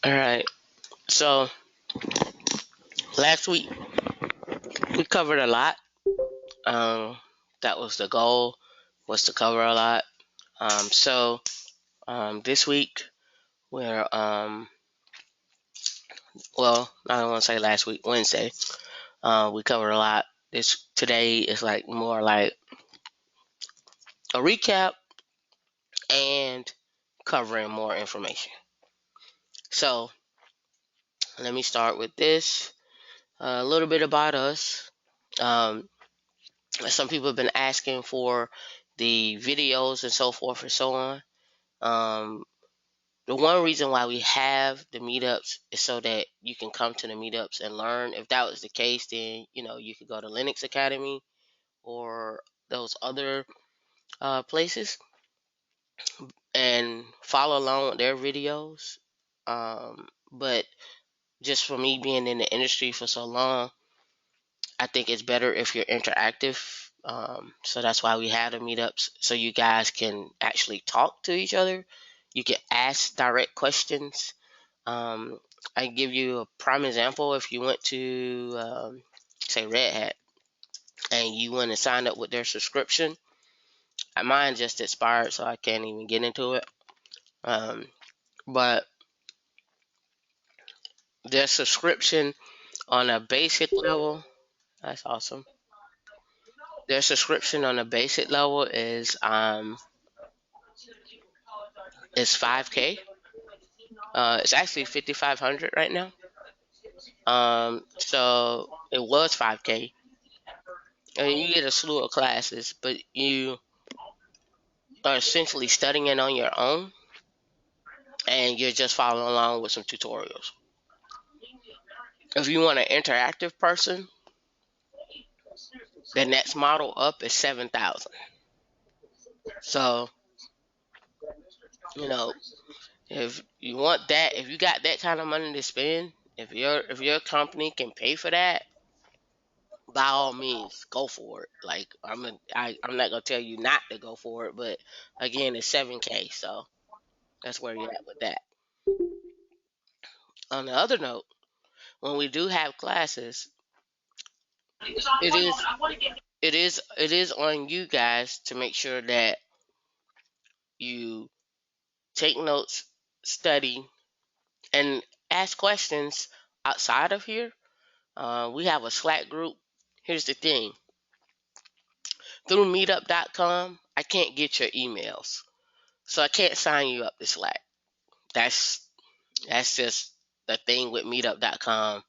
All right. So last week we covered a lot. Um, that was the goal, was to cover a lot. This week we're I don't want to say last week, Wednesday. We covered a lot. This today is like more like a recap and covering more information. So let me start with this. A little bit about us. Um, some people have been asking for the videos and so forth and so on. Um, the one reason why we have the meetups is so that you can come to the meetups and learn. If that was the case, then you could go to Linux Academy or those other places and follow along with their videos. But just for me being in the industry for so long, I think it's better if you're interactive. So that's why we have the meetups, so you guys can actually talk to each other. You can ask direct questions. Um, I give you a prime example. If you went to, say, Red Hat, and you want to sign up with their subscription, mine just expired, so I can't even get into it. But their subscription on a basic level, that's awesome. Their subscription on a basic level is 5K. It's actually 5,500 right now. So it was 5K, and you get a slew of classes, but you are essentially studying it on your own, and you're just following along with some tutorials. If you want an interactive person, the next model up is 7,000. So you know, if you want that, if you got that kind of money to spend, if your company can pay for that, by all means, go for it. Like I'm not gonna tell you not to go for it, but again, it's 7K, so that's where you're at with that. On the other note, when we do have classes, it is it is on you guys to make sure that you take notes, study, and ask questions outside of here. We have a Slack group. Here's the thing: through Meetup.com, I can't get your emails, so I can't sign you up to Slack. That's that's just the thing with Meetup.com.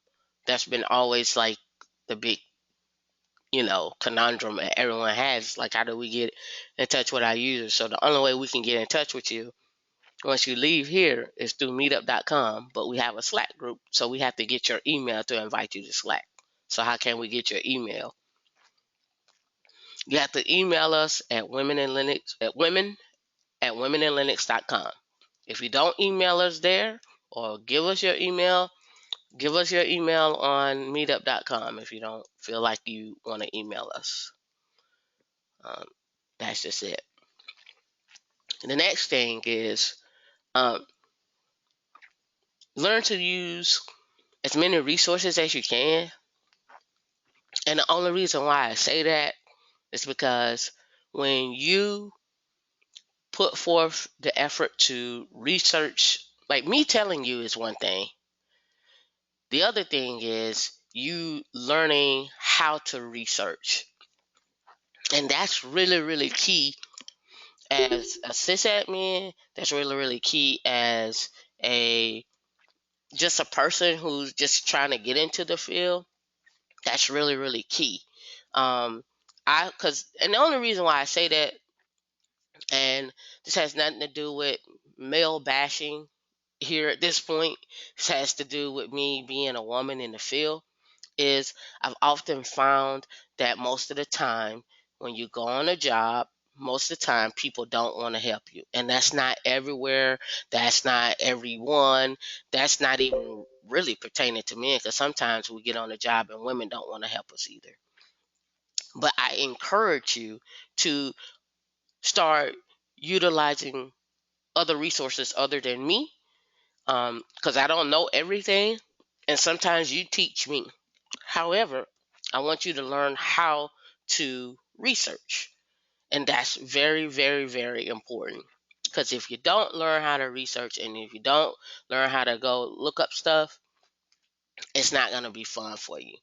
That's been always like the big, conundrum that everyone has. Like, how do we get in touch with our users? So the only way we can get in touch with you once you leave here is through Meetup.com. But we have a Slack group, so we have to get your email to invite you to Slack. So how can we get your email? You have to email us at women@womenlinux.com. If you don't email us there or give us your email on meetup.com if you don't feel like you want to email us. Um, that's just it. The next thing is, um, learn to use as many resources as you can. And the only reason why I say that is because when you put forth the effort to research, like me telling you is one thing. The other thing is you learning how to research. And that's really, really key as a sysadmin. That's really, really key as a just a person who's just trying to get into the field. That's really, really key. Um, and the only reason why I say that, and this has nothing to do with male bashing here at this point. This has to do with me being a woman in the field. Is I've often found that most of the time when you go on a job, most of the time people don't want to help you. And that's not everywhere. That's not everyone. That's not even really pertaining to men, because sometimes we get on a job and women don't want to help us either. But I encourage you to start utilizing other resources other than me. because I don't know everything, and sometimes you teach me. However, I want you to learn how to research, and that's very, very, very important. Because if you don't learn how to research, and if you don't learn how to go look up stuff, it's not going to be fun for you.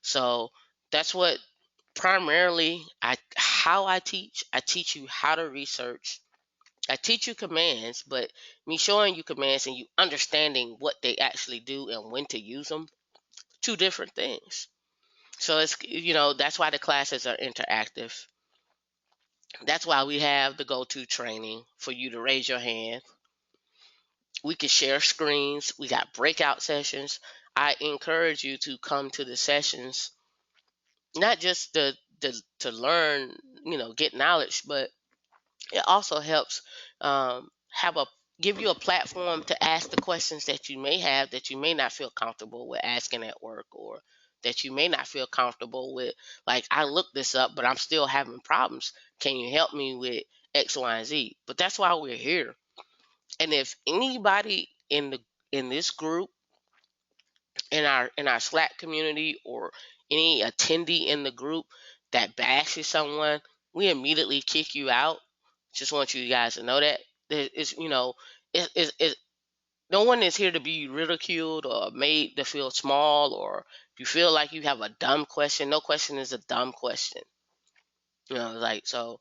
So that's what primarily how I teach. I teach you how to research. I teach you commands, but me showing you commands and you understanding what they actually do and when to use them, two different things. So it's, that's why the classes are interactive. That's why we have the go-to training for you to raise your hand. We can share screens. We got breakout sessions. I encourage you to come to the sessions, not just to learn, get knowledge, but it also helps have a give you a platform to ask the questions that you may have that you may not feel comfortable with asking at work, or that you may not feel comfortable with. Like, I looked this up, but I'm still having problems. Can you help me with X, Y, and Z? But that's why we're here. And if anybody in this group, in our Slack community, or any attendee in the group that bashes someone, we immediately kick you out. Just want you guys to know that it's, no one is here to be ridiculed or made to feel small, or if you feel like you have a dumb question. No question is a dumb question. Like, so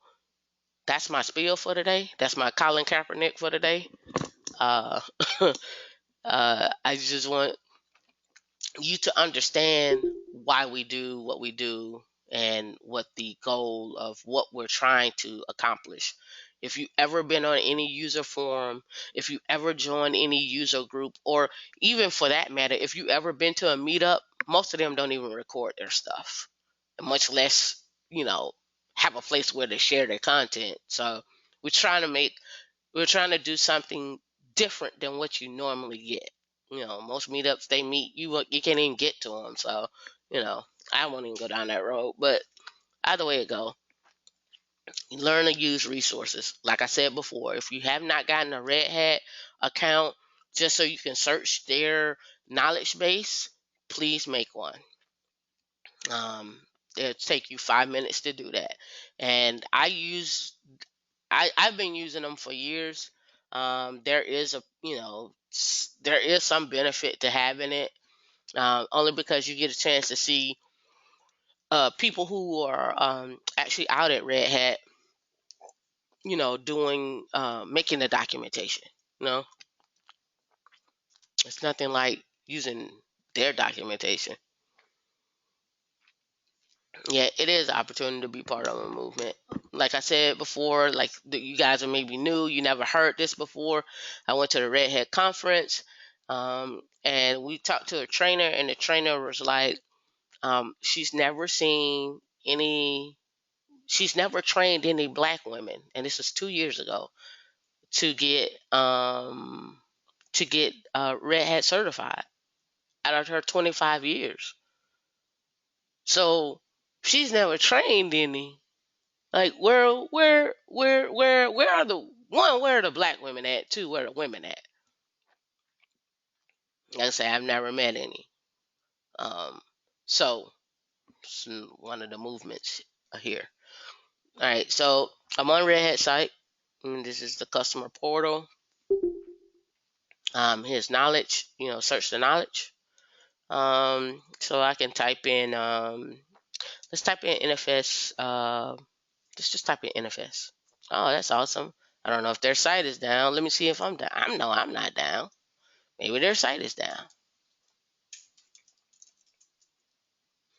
that's my spiel for today. That's my Colin Kaepernick for today. Uh, I just want you to understand why we do what we do, and what the goal of what we're trying to accomplish. If you ever been on any user forum, if you ever joined any user group, or even for that matter, if you ever been to a meetup, most of them don't even record their stuff, much less, have a place where they share their content. So we're trying to make we're trying to do something different than what you normally get. Most meetups, they meet you can't even get to them. So, I won't even go down that road. But either way it go, learn to use resources. Like I said before, if you have not gotten a Red Hat account just so you can search their knowledge base, please make one. It'll take you 5 minutes to do that. And I've been using them for years. There is there is some benefit to having it, only because you get a chance to see people who are actually out at Red Hat, doing making the documentation. You know, it's nothing like using their documentation. Yeah, it is an opportunity to be part of a movement. Like I said before, like you guys are maybe new, you never heard this before. I went to the Red Hat conference, and we talked to a trainer, and the trainer was like, she's never seen any, she's never trained any black women, and this was 2 years ago, to get Red Hat certified out of her 25 years. So she's never trained any. Like, where are where are the black women at? Two, where are the women at? Like I say, I've never met any. Um, so it's one of the movements here. All right, so I'm on Red Hat site. And this is the customer portal. Here's knowledge. Search the knowledge. So I can type in. Let's type in NFS. Let's just type in NFS. Oh, that's awesome. I don't know if their site is down. Let me see if I'm down. I'm not down. Maybe their site is down.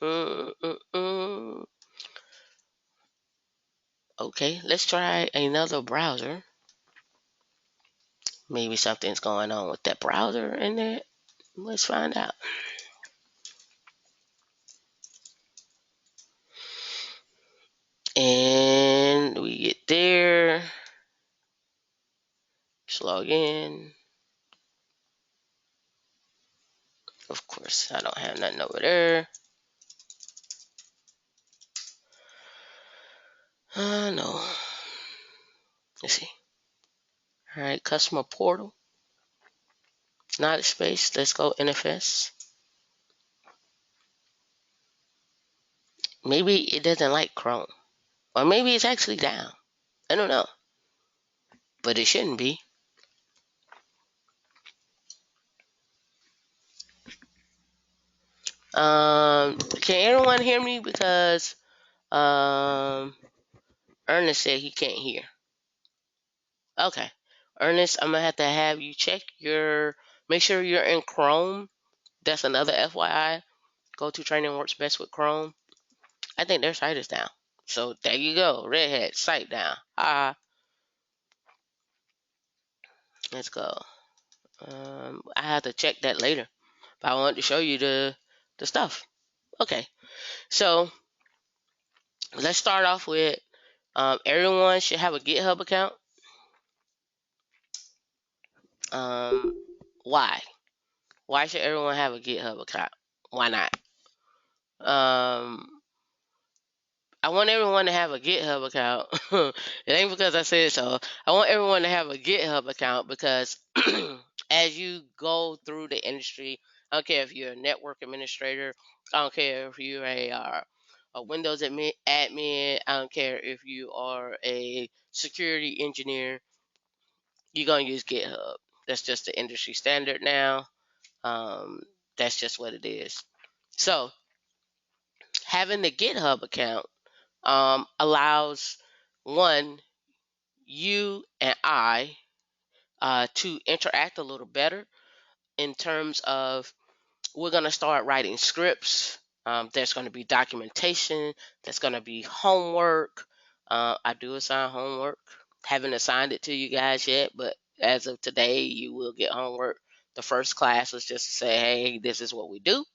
Mm-mm-mm. Okay, let's try another browser. Maybe something's going on with that browser in there. Let's find out. And we get there. Just log in. Of course, I don't have nothing over there. No. Let's see. All right, customer portal. Not space. Let's go NFS. Maybe it doesn't like Chrome. Or maybe it's actually down. I don't know. But it shouldn't be. Can everyone hear me? Because Ernest said he can't hear. Okay. Ernest, I'm gonna have you check make sure you're in Chrome. That's another FYI. Go to training works best with Chrome. I think their site is down. So there you go. Redhead site down. Let's go. I have to check that later. But I wanted to show you the stuff. Okay. So let's start off with everyone should have a GitHub account. Why? Why should everyone have a GitHub account? Why not? I want everyone to have a GitHub account. It ain't because I said so. I want everyone to have a GitHub account because as you go through the industry, I don't care if you're a network administrator, I don't care if you're a Windows admin, I don't care if you are a security engineer, you're going to use GitHub. That's just the industry standard now. That's just what it is. So, having the GitHub account allows one, you and I to interact a little better in terms of we're going to start writing scripts. There's going to be documentation. There's going to be homework. I do assign homework. Haven't assigned it to you guys yet, but as of today, you will get homework. The first class was just to say, hey, this is what we do.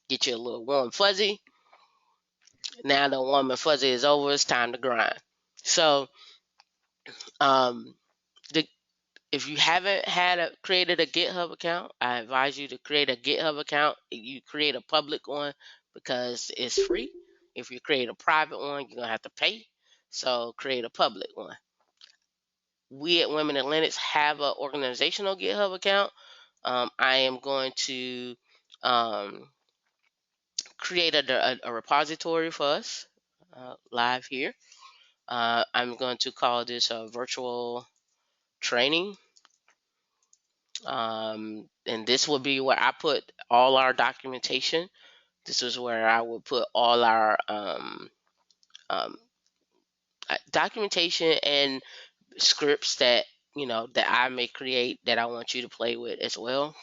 Get you a little warm fuzzy. Now the warm and fuzzy is over. It's time to grind. So, um, the if you haven't created a GitHub account, I advise you to create a GitHub account. You create a public one because it's free. If you create a private one, you're gonna have to pay. So create a public one. We at Women in Linux have an organizational GitHub account. I am going to um, create a repository for us live here. I'm going to call this a virtual training. And this will be where I put all our documentation. This is where I would put all our um, documentation and scripts that that I may create that I want you to play with as well.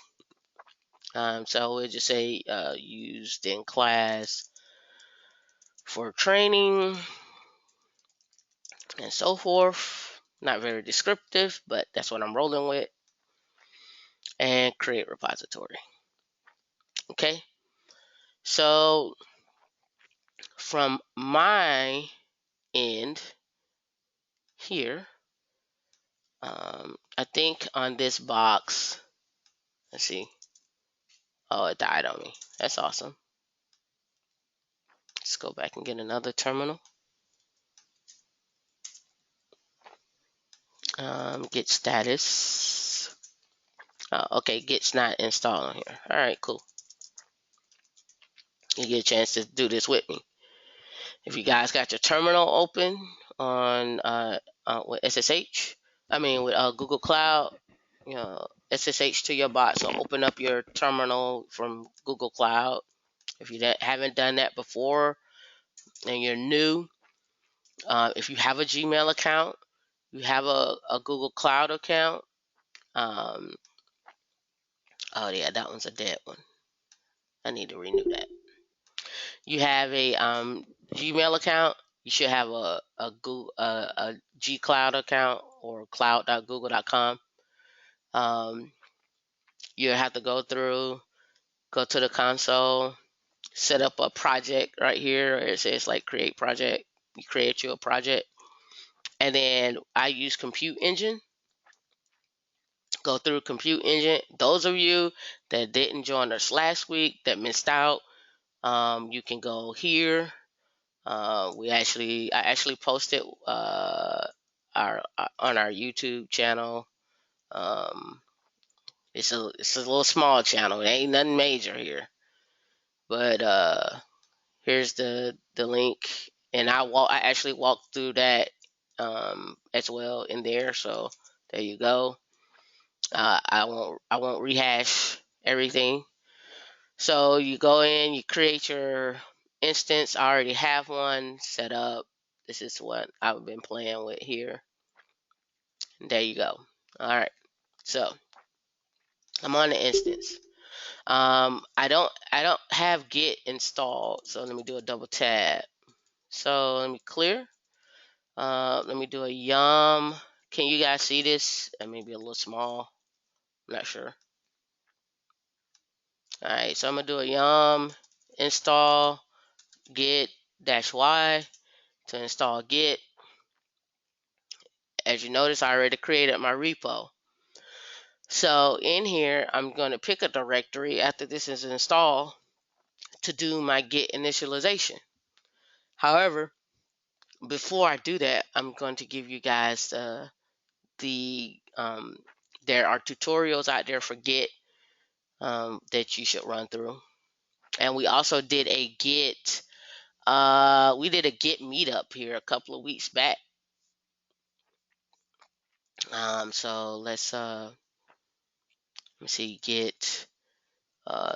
So we'll just say used in class for training and so forth. Not very descriptive, but that's what I'm rolling with. And create repository. Okay. So from my end here, I think on this box, let's see. Oh, it died on me. That's awesome. Let's go back and get another terminal. Git status. Okay, Git's not installed on here. All right, cool. You get a chance to do this with me. If you guys got your terminal open on with SSH, with Google Cloud, SSH to your bot. So open up your terminal from Google Cloud. If you haven't done that before and you're new, if you have a Gmail account, you have a Google Cloud account. Oh yeah, that one's a dead one. I need to renew that. You have a Gmail account. You should have a Google a G Cloud account or cloud.google.com. You have to go to the console, set up a project right here. It says like create project. You create you a project, and then I use Compute Engine. Go through Compute Engine. Those of you that didn't join us last week that missed out, you can go here. I actually posted our on our YouTube channel. It's a little small channel. It ain't nothing major here. But here's the link, and I actually walked through that as well in there. So there you go. I won't rehash everything. So you go in, you create your instance. I already have one set up. This is what I've been playing with here. There you go. All right. So I'm on the instance. I don't have Git installed. So let me do a double tab. So let me clear. Let me do a yum. Can you guys see this? It may be a little small. I'm not sure. All right. So I'm gonna do a yum install git -y to install Git. As you notice, I already created my repo. So in here, I'm going to pick a directory after this is installed to do my Git initialization. However, before I do that, I'm going to give you guys there are tutorials out there for Git that you should run through. And we also did a Git meetup here a couple of weeks back. So let me see, Git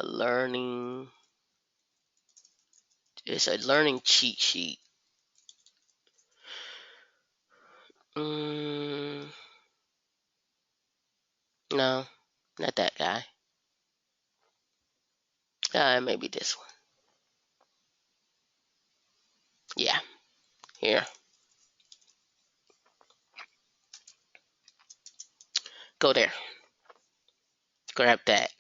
learning. It's a learning cheat sheet. No, not that guy. Maybe this one. Yeah, here. Go there. Grab that.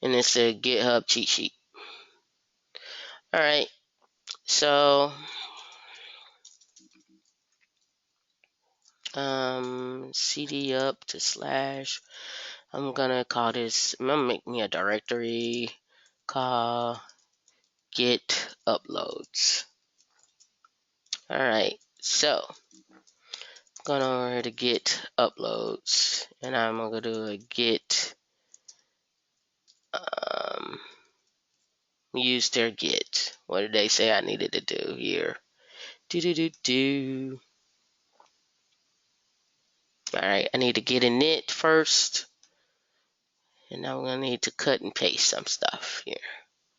And it's a GitHub cheat sheet. Alright, so cd up to slash. I'm gonna make me a directory called git uploads. Alright, so going over to git uploads, and I'm gonna do a git use their git. What did they say I needed to do here? Alright, I need to get init first, and now I'm gonna need to cut and paste some stuff here.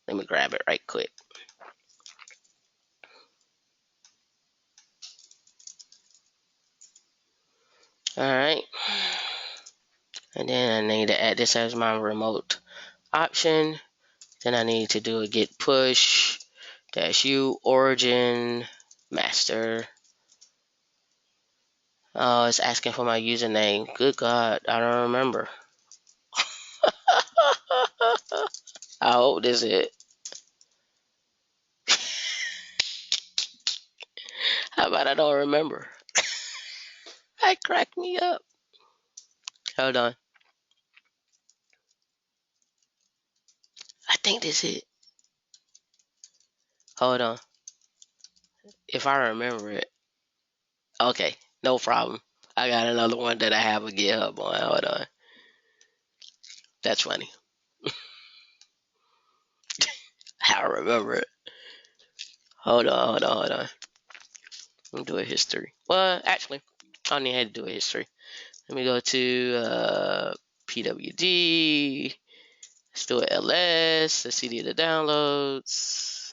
Let me grab it right quick. Alright, and then I need to add this as my remote option. Then I need to do a git push -u origin master. Oh, it's asking for my username. Good God, I don't remember. I hope this is it. How about I don't remember? That cracked me up. Hold on. I think this is it. Hold on. If I remember it. Okay, no problem. I got another one that I have a GitHub on. Hold on. That's funny. I remember it. Hold on. Let me do a history. Well, actually, I don't need to do a history. Let me go to PWD. Let's do an LS. Let's see the downloads.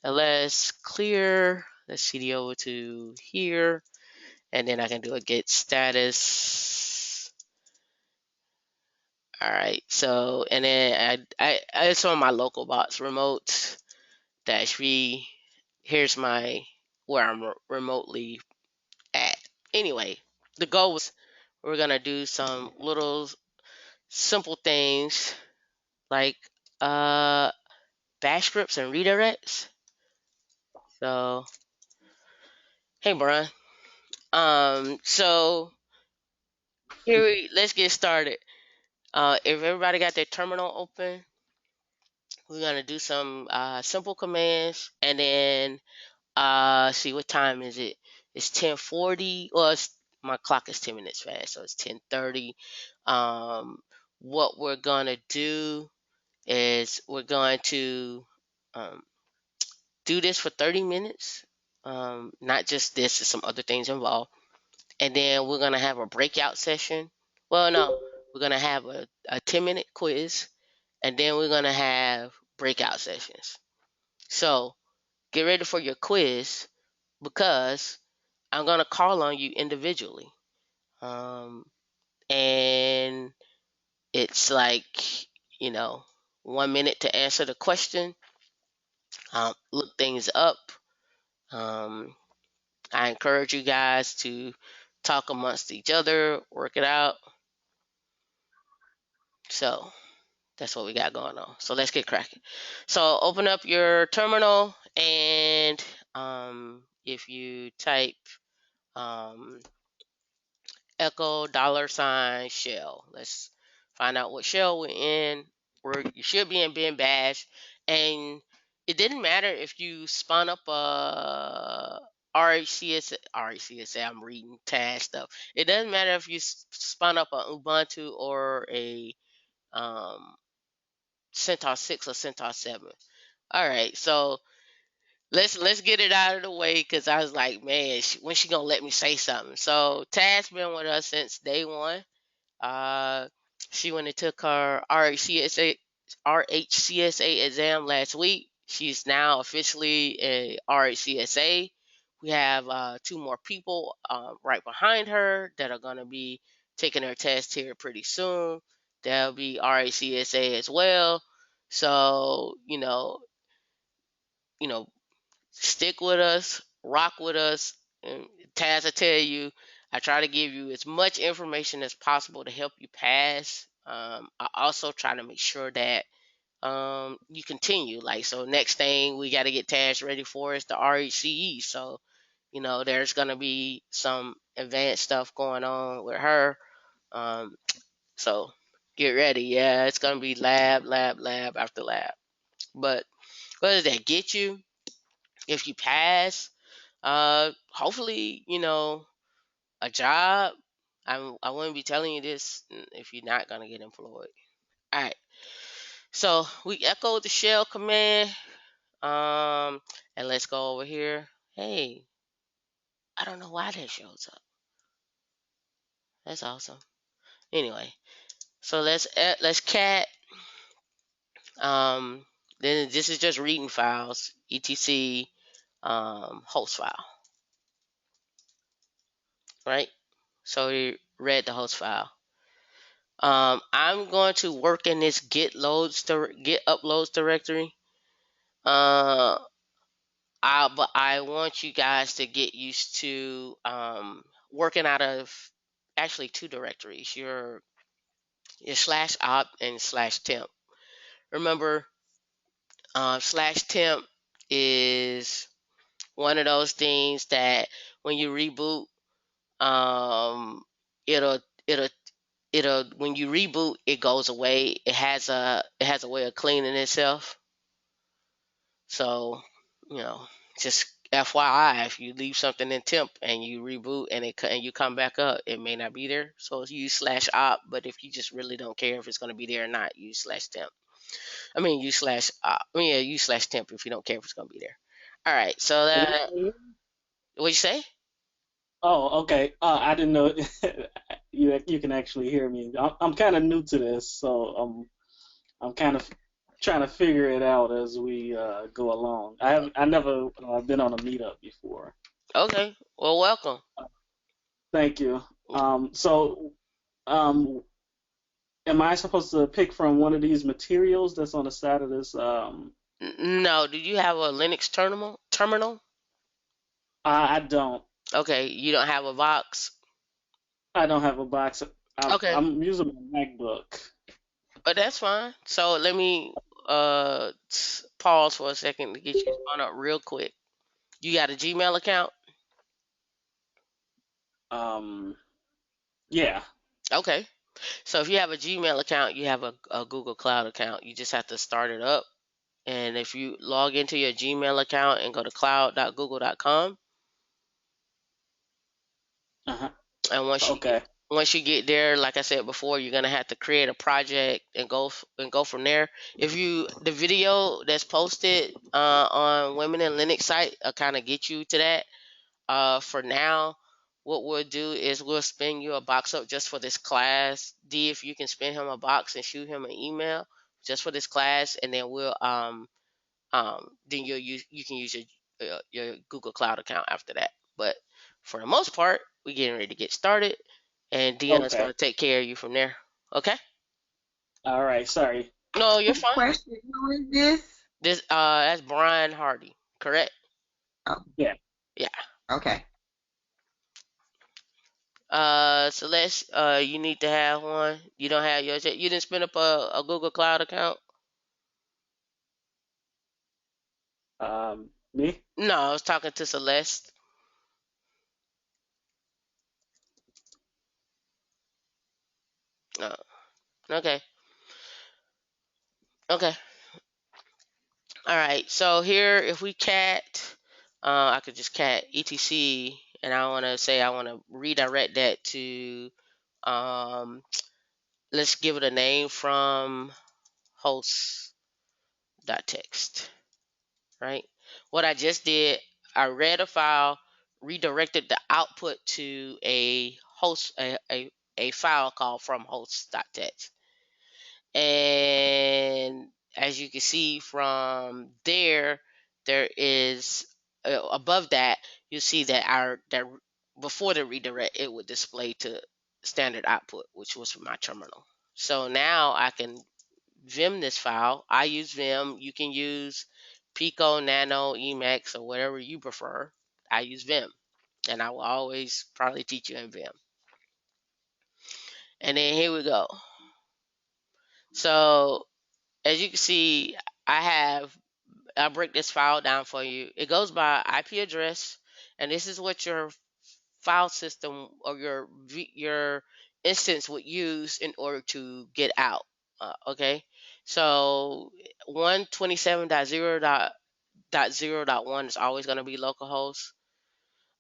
LS clear. Let's CD over to here. And then I can do a git status. All right. So, and then it's on my local box remote -v. Here's where I'm remotely at. Anyway, the goal was we're gonna do some little simple things like bash scripts and redirects. So, hey, Brian. So let's get started. If everybody got their terminal open, we're gonna do some simple commands, and then see what time is it? It's 10:40. Well, my clock is 10 minutes fast, so it's 10:30. What we're gonna do is we're going to um, do this for 30 minutes. Not just this, there's some other things involved. And then we're gonna have a breakout session. Well, no, we're gonna have a 10-minute quiz, and then we're gonna have breakout sessions. So get ready for your quiz because I'm gonna call on you individually. And it's like, 1 minute to answer the question. Look things up. Um, I encourage you guys to talk amongst each other, work it out. So that's what we got going on. So let's get cracking. So open up your terminal, and if you type um, echo $shell, let's find out what shell we're in. You should be in bin bash, and it didn't matter if you spun up a RHCSA. I'm reading TAS stuff. It doesn't matter if you spun up a Ubuntu or a um, CentOS 6 or CentOS 7. All right, so let's get it out of the way because I was like, man, when she gonna let me say something? So Taz been with us since day one. Uh, she went and took her RHCSA exam last week. She's now officially a RHCSA. We have two more people right behind her that are gonna be taking their test here pretty soon. They'll be RHCSA as well. So you know, stick with us, rock with us. And Taz, I tell you, I try to give you as much information as possible to help you pass. I also try to make sure that you continue. Like, so next thing we got to get Taz ready for is the RHCE. So, there's going to be some advanced stuff going on with her. So get ready. Yeah, it's going to be lab after lab. But what does that get you? If you pass, hopefully, a job. I wouldn't be telling you this if you're not gonna get employed. All right. So we echoed the shell command. And let's go over here. Hey, I don't know why that shows up. That's awesome. Anyway, so let's cat. Um, then this is just reading files. Etc. Host file. Right. So we read the host file. I'm going to work in this Git uploads directory. But I want you guys to get used to working out of actually two directories. Your /op and /temp. Remember, /temp is one of those things that when you reboot, um, it'll it'll when you reboot it goes away. It has a way of cleaning itself. So, just FYI, if you leave something in temp and you reboot and you come back up, it may not be there. So use /op, but if you just really don't care if it's going to be there or not, use /temp. I mean, use /op. Use /temp if you don't care if it's going to be there. All right. So what'd you say? Oh, okay. I didn't know you can actually hear me. I'm kind of new to this, so I'm kind of trying to figure it out as we go along. I never been on a meetup before. Okay. Well, welcome. Thank you. So um, am I supposed to pick from one of these materials that's on the side of this? No. Do you have a Linux terminal? I don't. Okay. You don't have a box. I don't have a box. Okay. I'm using my MacBook. But that's fine. So let me pause for a second to get you spun up real quick. You got a Gmail account? Um, yeah. Okay. So if you have a Gmail account, you have a Google Cloud account. You just have to start it up. And if you log into your Gmail account and go to cloud.google.com, Uh-huh. And Okay. once you get there, like I said before, you're gonna have to create a project and go from there. If you the video that's posted on Women in Linux site, kind of get you to that. For now, what we'll do is we'll spin you a box up just for this class. D, if you can spin him a box and shoot him an email just for this class, and then we'll then you can use your Google Cloud account after that. But for the most part, we're getting ready to get started, and Dion's Okay. gonna take care of you from there. Okay? All right. Sorry. No, you're Quick fine. question. Who is this? This that's Brian Hardy, correct? Oh, Yeah. Yeah. okay. Celeste, you need to have one. You don't have yours yet. You didn't spin up a Google Cloud account? Me? No, I was talking to Celeste. Oh, okay. Okay. All right. So here, if we cat, I could just cat etc, and I want to say I want to redirect that to, um, let's give it a name from host.txt. Right. What I just did, I read a file, redirected the output to a file called from host.txt. And as you can see from there, there is above that, you see that that before the redirect, it would display to standard output, which was from my terminal. So now I can Vim this file. I use Vim. You can use Pico, Nano, Emacs, or whatever you prefer. I use Vim, and I will always probably teach you in Vim. And then here we go. So as you can see, I'll break this file down for you. It goes by IP address, and this is what your file system or your instance would use in order to get out. Okay, so 127.0.0.1 is always going to be localhost.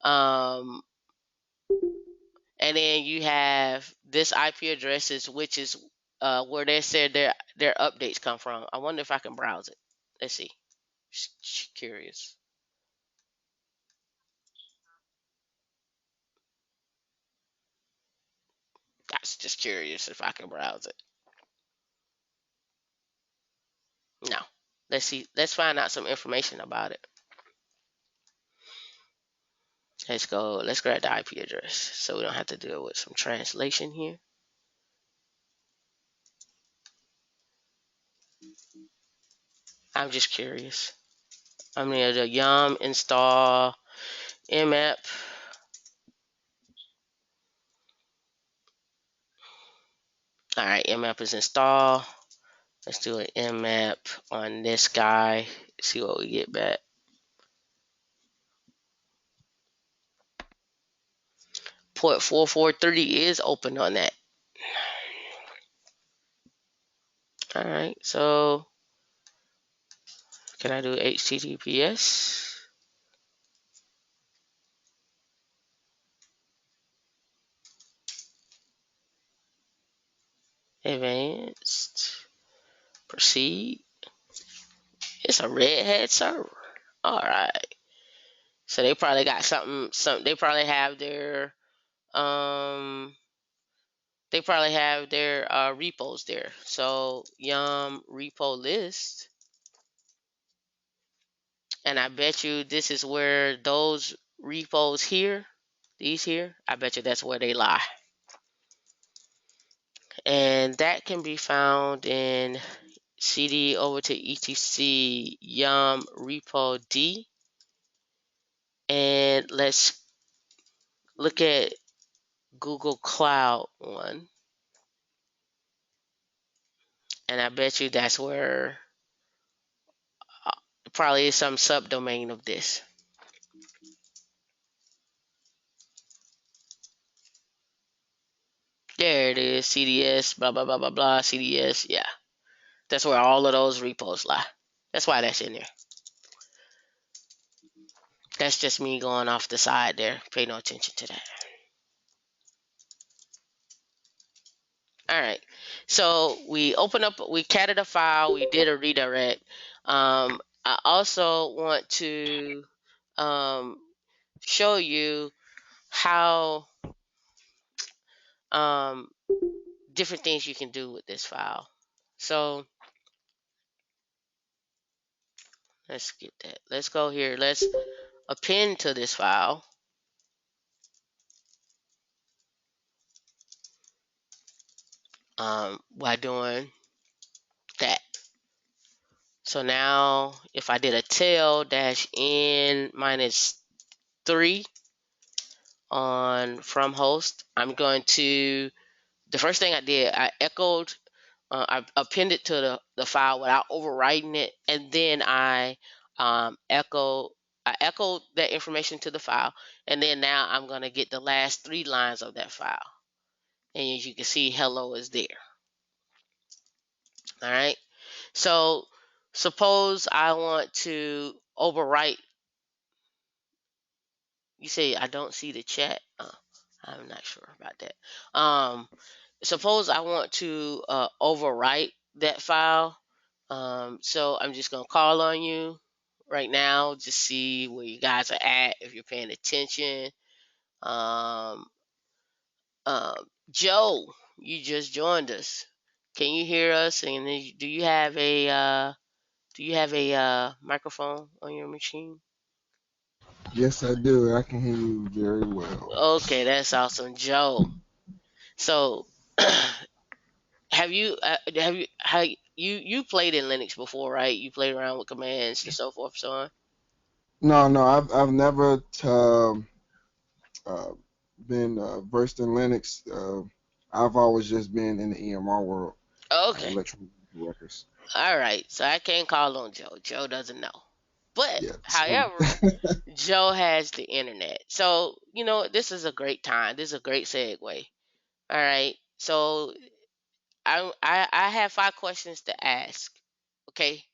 Um, and then you have this IP addresses, which is where they said their updates come from. I wonder if I can browse it. Let's see. Just curious. That's just curious if I can browse it. No. Let's see. Let's find out some information about it. Let's go. Let's grab the IP address so we don't have to deal with some translation here. I'm just curious. I'm going to yum install Nmap. All right, Nmap is installed. Let's do an Nmap on this guy. See what we get back. Port 443 is open on that. All right, so can I do HTTPS? Advanced. Proceed. It's a Red Hat server. All right. So they probably got something. They probably have their um. They probably have their repos there. So yum repo list, and I bet you this is where those repos here, these here, I bet you that's where they lie. And that can be found in cd over to etc yum repo d. And let's look at Google Cloud one. And I bet you that's where probably is some subdomain of this. There it is, CDS, blah, blah, blah, blah, blah, CDS. Yeah, that's where all of those repos lie. That's why that's in there. That's just me going off the side there. Pay no attention to that. All right. So we catted a file, we did a redirect. I also want to um, show you how um, different things you can do with this file. So let's get that. Let's go here. Let's append to this file by doing that. So now if I did a tail -n -3 on from host, I'm going to, the first thing I did, I echoed, I appended to the file without overwriting it, and then I echoed that information to the file, and then now I'm going to get the last 3 lines of that file. And as you can see, hello is there. All right. So suppose I want to overwrite. You say I don't see the chat. I'm not sure about that. Suppose I want to overwrite that file. So I'm just gonna call on you right now, just see where you guys are at, if you're paying attention. Um, Joe, you just joined us. Can you hear us? And do you have a microphone on your machine? Yes, I do. I can hear you very well. Okay, that's awesome, Joe. So have you played in Linux before, right? You played around with commands and so forth, so on. No, no, I've never uh, been versed in Linux. I've always just been in the EMR world, Okay, electronic records. all right. So I can't call on Joe. Joe doesn't know. But Yeah, it's fine. however, Joe has the internet. So this is a great time. This is a great segue. All right. So I have 5 questions to ask. Okay.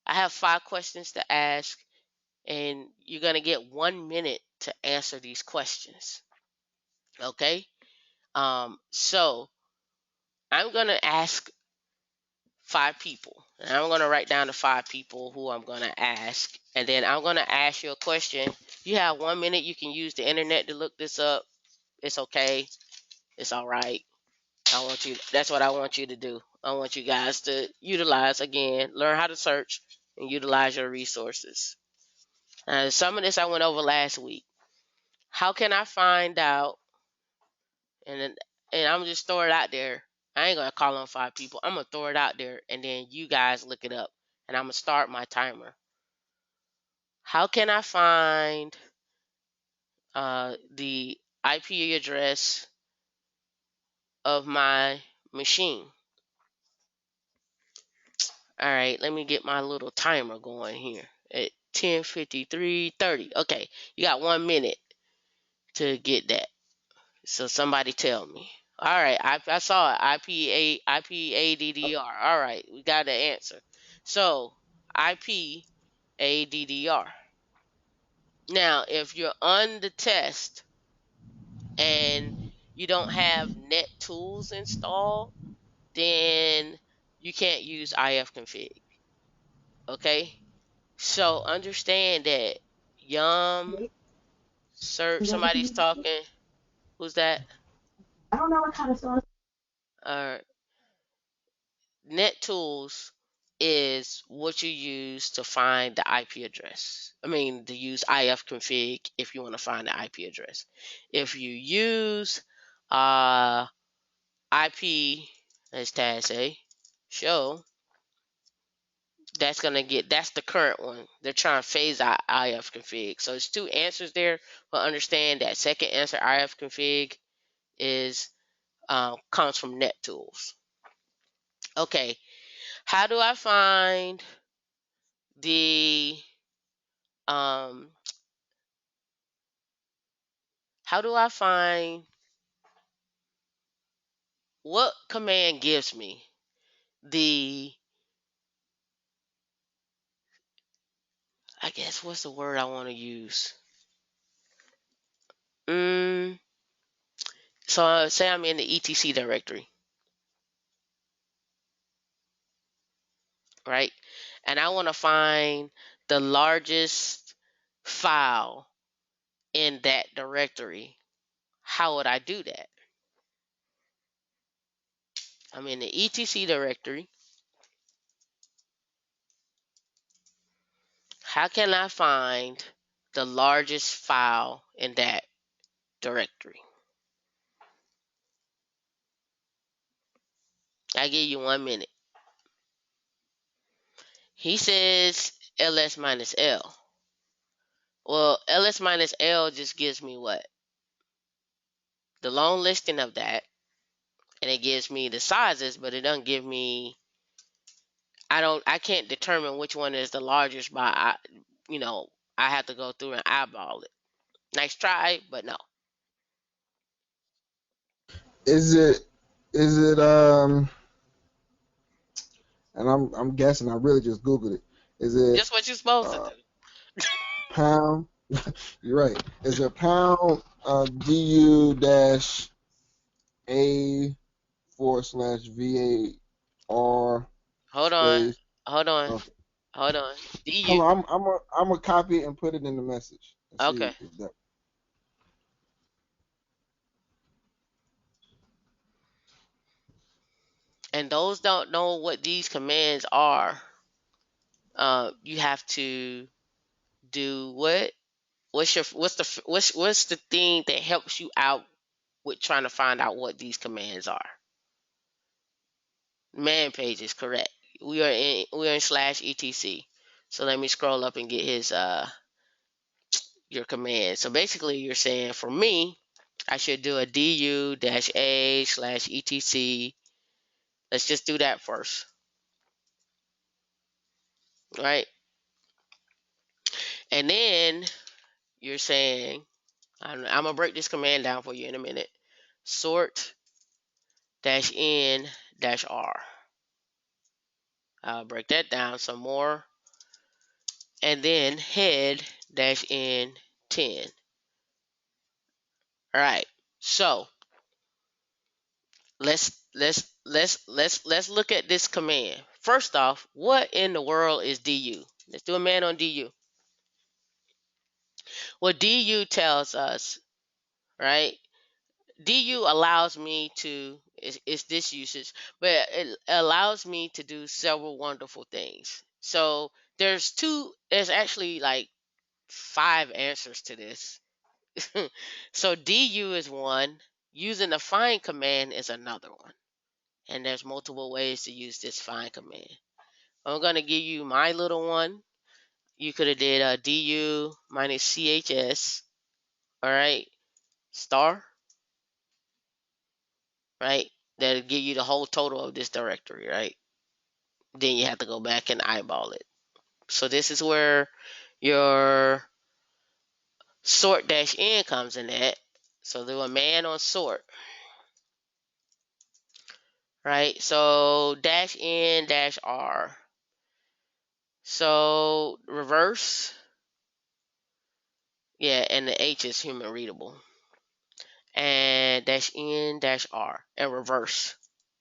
I have 5 questions to ask, and you're gonna get 1 minute to answer these questions. Okay. So I'm gonna ask 5 people, and I'm gonna write down the 5 people who I'm gonna ask, and then I'm gonna ask you a question. You have 1 minute. You can use the internet to look this up. It's okay. It's all right. I want you. That's what I want you to do. I want you guys to utilize again, learn how to search and utilize your resources. Some of this I went over last week. How can I find out? And I'm just throw it out there. I ain't gonna call on 5 people. I'm gonna throw it out there, and then you guys look it up, and I'm gonna start my timer. How can I find the IP address of my machine? All right, let me get my little timer going here at 10:53:30. Okay, you got 1 minute to get that. So somebody tell me. All right, I saw it. IPADDR. All right, we got the answer. So IPADDR. Now, if you're on the test and you don't have NetTools installed, then you can't use ifconfig. Okay, so understand that. Yum, sir, somebody's talking. Who's that? I don't know what kind of sauce. Uh, NetTools is what you use to find the IP address. I mean, to use ifconfig if you want to find the IP address. If you use IP, as Taz say, show, that's the current one. They're trying to phase out ifconfig. So it's 2 answers there, but understand that second answer, ifconfig, is comes from NetTools. Okay, how do I find the um how do I find what command gives me the, I guess, what's the word I want to use? Mm, so say I'm in the etc directory. right? And I want to find the largest file in that directory. How would I do that? I'm in the etc directory. How can I find the largest file in that directory? I give you 1 minute. He says ls minus l. Well, ls minus l just gives me what? The long listing of that, and it gives me the sizes, but it doesn't give me. I can't determine which one is the largest by. I have to go through and eyeball it. Nice try, but no. Is it and I'm guessing I really just googled it. Is it Just what you're supposed to uh do. pound? You're right. Is it pound du dash a /var Hold on, space? hold on, Okay. hold on. Hold Du. on, I'm a copy it and put it in the message and Okay. see if that. And those don't know what these commands are. You have to do what? What's the thing that helps you out with trying to find out what these commands are? Man page is correct. We are in /etc. So let me scroll up and get his your command. So basically you're saying for me, I should do a du-a/etc. Let's just do that first. Right? And then you're saying, I'm gonna break this command down for you in a minute. Sort -n -r. I'll break that down some more. And then head -n 10. All right. So let's look at this command. First off, what in the world is du? Let's do a man on du. Well, du tells us, right? Du allows me to it's this usage, but it allows me to do several wonderful things. So there's actually like 5 answers to this. So du is one, using the find command is another one. And there's multiple ways to use this find command. I'm gonna give you my little one. You could have did a du minus chs, all right, star, right? That'll give you the whole total of this directory, right? Then you have to go back and eyeball it. So this is where your sort -n comes in at. So do a man on sort, right? So -n -r. So reverse, yeah, and the H is human readable. And -n -r and reverse.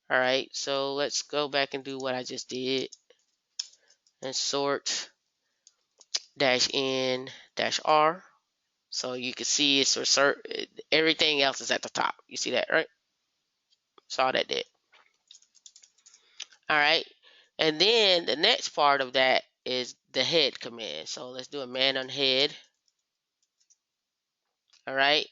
All right, so let's go back and do what I just did and sort -n -r. So you can see it's everything else is at the top. You see that, right? Saw that there. All right. And then the next part of that is the head command. So let's do a man on head. All right.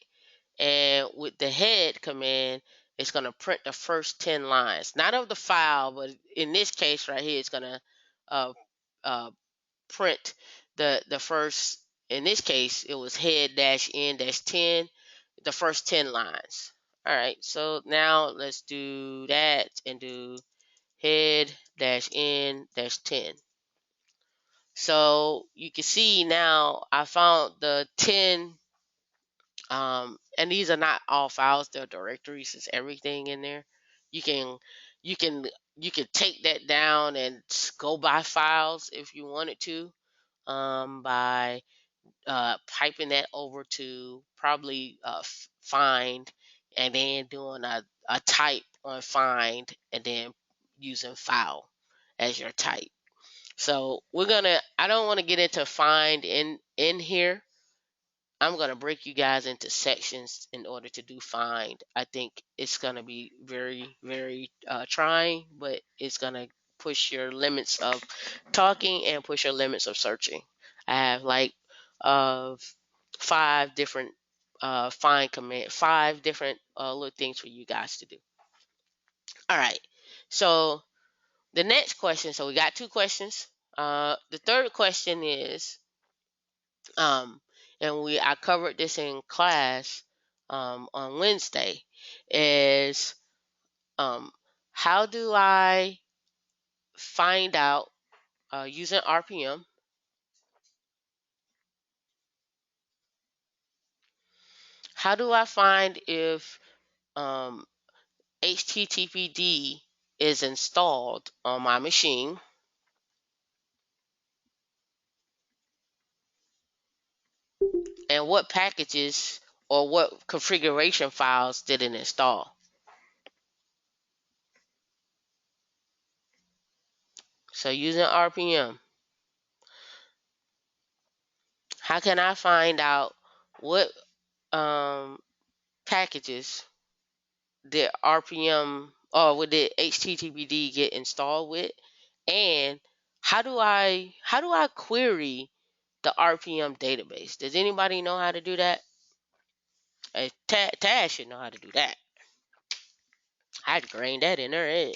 And with the head command, it's going to print the first 10 lines, not of the file, but in this case right here, it's going to uh, uh, print the first, in this case, it was head -n -10, the first 10 lines. All right. So now let's do that and do head -n -10. So you can see now I found the 10, and these are not all files, they're directories, it's everything in there. You can you can you can take that down and go by files if you wanted to, by piping that over to probably find, and then doing a type on find, and then using file as your type. So I don't want to get into find in here. I'm going to break you guys into sections in order to do find. I think it's going to be very, very trying, but it's going to push your limits of talking and push your limits of searching. I have like 5 different find command, 5 different little things for you guys to do. All right. So the next question, so we got 2 questions. The third question is, and I covered this in class on Wednesday, is how do I find out using RPM? How do I find if HTTPD is installed on my machine? And what packages or what configuration files did it install? So using RPM, how can I find out what packages did RPM or would the HTTPD get installed with? And how do I query the RPM database? Does anybody know how to do that? Taz should know how to do that. I'd grain that in her head.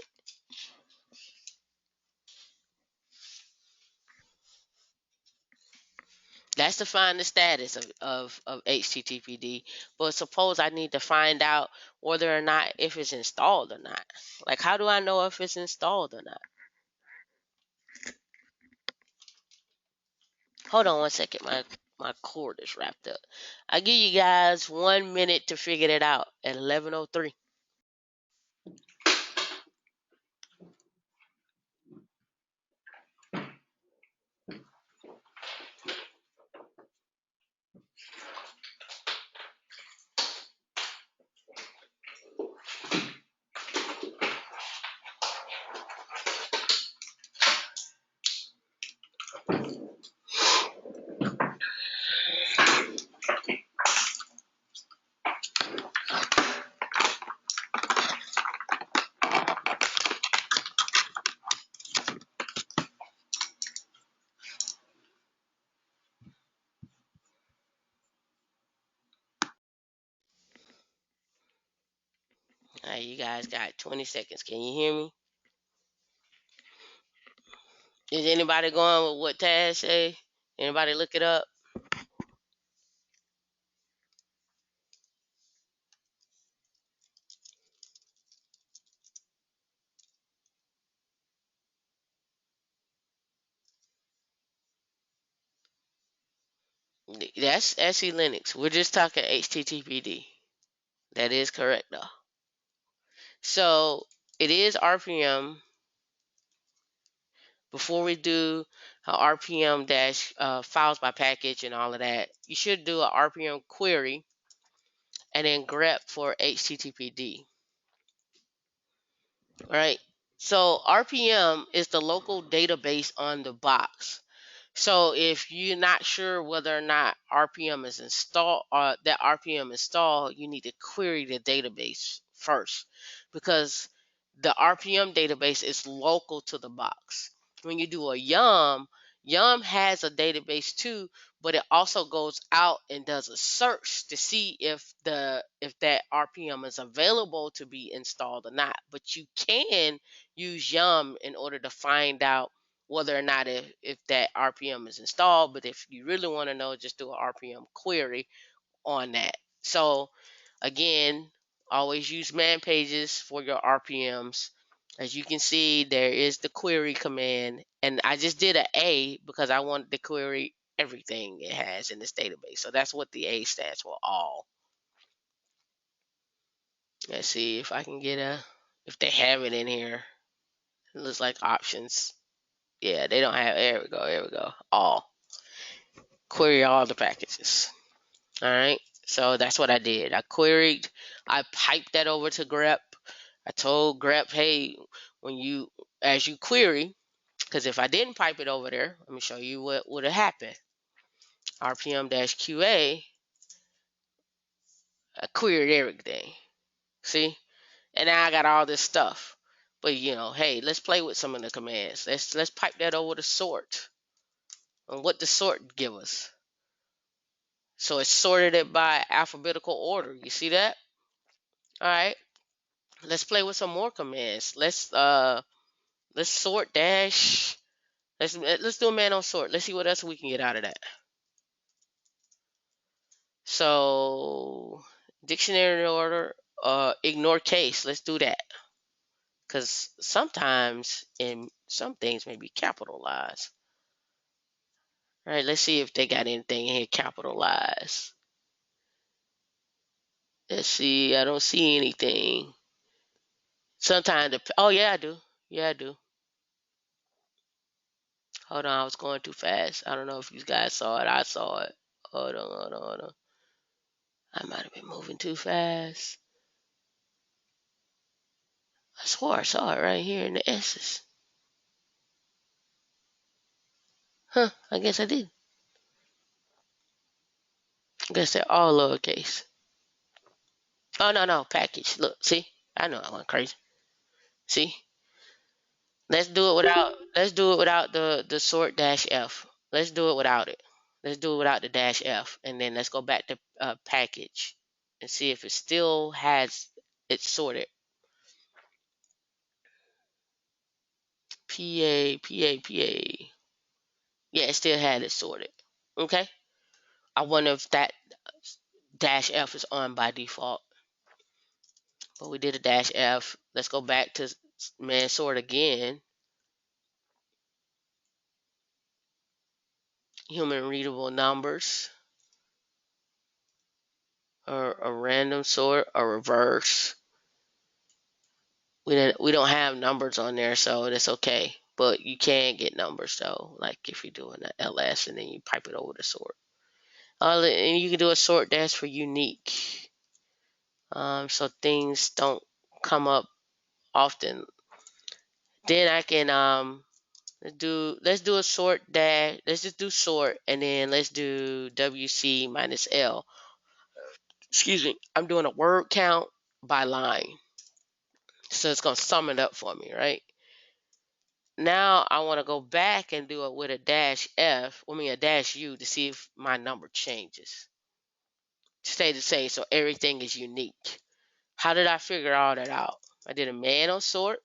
That's to find the status of HTTPD. But suppose I need to find out whether or not if it's installed or not. Like, how do I know if it's installed or not? Hold on 1 second. My cord is wrapped up. I give you guys 1 minute to figure it out at 11:03. All right, you guys got 20 seconds. Can you hear me? Is anybody going with what Taz say? Anybody look it up? That's SE Linux. We're just talking HTTPD. That is correct though. So it is RPM. Before we do RPM dash files by package and all of that, you should do a RPM query and then grep for HTTPD. All right. So RPM is the local database on the box. So if you're not sure whether or not RPM is installed or that RPM installed, you need to query the database first because the RPM database is local to the box. When you do a Yum has a database too, but it also goes out and does a search to see if that RPM is available to be installed or not. But you can use Yum in order to find out whether or not if that RPM is installed. But if you really want to know, just do an RPM query on that. So again, always use man pages for your RPMs. As you can see, there is the query command, and I just did an A because I wanted to query everything it has in this database. So that's what the A stands for, all. Let's see if I can get if they have it in here. It looks like options. Yeah, they don't have, there we go, all. Query all the packages. All right, so that's what I did. I piped that over to grep. I told grep, hey, as you query, Because if I didn't pipe it over there, let me show you what would have happened. RPM-QA, I queried everything. See? And now I got all this stuff. But hey, let's play with some of the commands. Let's pipe that over to sort. And what does sort give us? So it's sorted it by alphabetical order. You see that? All right. Let's play with some more commands. Let's sort dash. Let's do a man on sort. Let's see what else we can get out of that. So dictionary order, ignore case. Let's do that. Because sometimes in some things may be capitalized. All right, let's see if they got anything in here capitalized. Let's see. I don't see anything. Sometimes oh yeah, I do. Yeah, I do. Hold on, I was going too fast. I don't know if you guys saw it. I saw it. Hold on. I might have been moving too fast. I swore I saw it right here in the S's. Huh, I guess I did. I guess they're all lowercase. Oh, no, package. Look, see? I know I went crazy. See? Let's do it without the sort dash F. Let's do it without it. Let's do it without the dash F. And then let's go back to package and see if it still has it sorted. PA. Yeah, it still had it sorted. Okay? I wonder if that dash F is on by default. But we did a dash F. Let's go back to man sort again. Human readable numbers. Or a random sort or reverse. We don't have numbers on there, so that's okay. But you can get numbers though, like if you're doing an ls and then you pipe it over the sort. And you can do a sort dash for unique. So things don't come up often. Then I can let's do a sort dash. Let's just do sort and then let's do WC minus L. Excuse me. I'm doing a word count by line. So it's gonna sum it up for me, right? Now I want to go back and do it with a dash F, a dash U to see if my number changes. Stay the same, so everything is unique. How did I figure all that out? I did a man on sort.